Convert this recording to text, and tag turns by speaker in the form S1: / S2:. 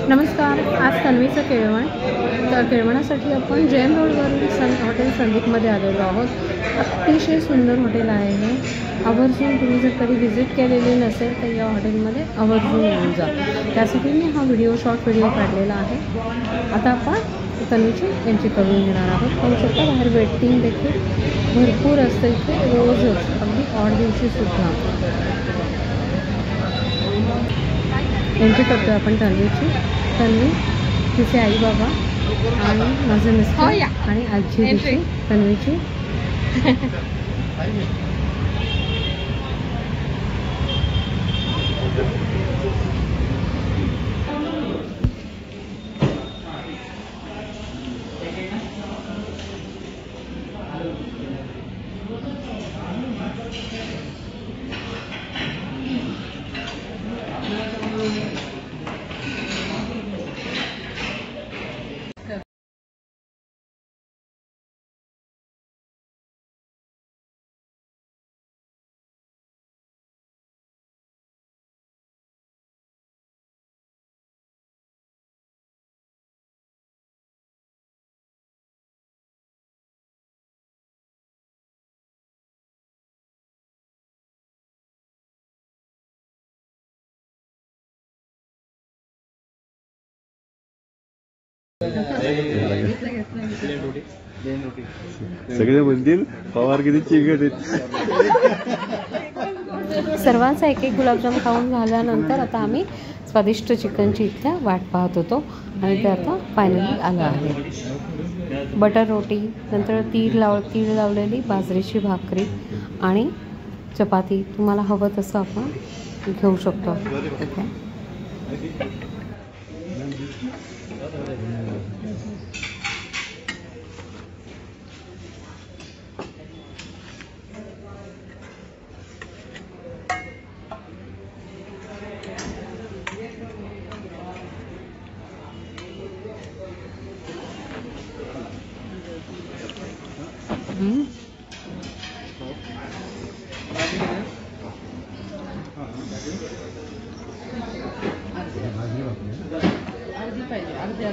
S1: नमस्कार. आज तन्वीचं केळवण. तर केळवणासाठी आपण जैन रोडवरील हॉटेल संदीपमध्ये आलेलो आहोत. अतिशय सुंदर हॉटेल आहे हे. आवर्जून तुम्ही जर कधी व्हिजिट केलेली नसेल तर या हॉटेलमध्ये आवर्जून येऊन जा. त्यासाठी मी हा शॉर्ट व्हिडिओ काढलेला आहे. आता आपण तन्वीची एंट्री करून घेणार आहोत. पाहू शकता बाहेर वेटिंग देखील भरपूर असतं इथे रोजच, अगदी ऑड दिवशीसुद्धा. एंट्री करतो आहे आपण तन्वीची. तन्वी, तिचे आई बाबा आणि माझे मिस्टर आणि आजी तिची तन्वीची.
S2: सगळे म्हणतील पवार किती चिकट आहेत.
S1: सर्वांचा एक एक गुलाबजाम खाऊन झाल्यानंतर आता आम्ही स्वादिष्ट चिकनची इथल्या वाट पाहत होतो आणि ते आता फायनली आलं आहे. बटर रोटी, नंतर तीळ लावलेली बाजरीची भाकरी आणि चपाती. तुम्हाला हवं तसं आपण घेऊ शकतो. अर्धी पाहिजे, अर्धी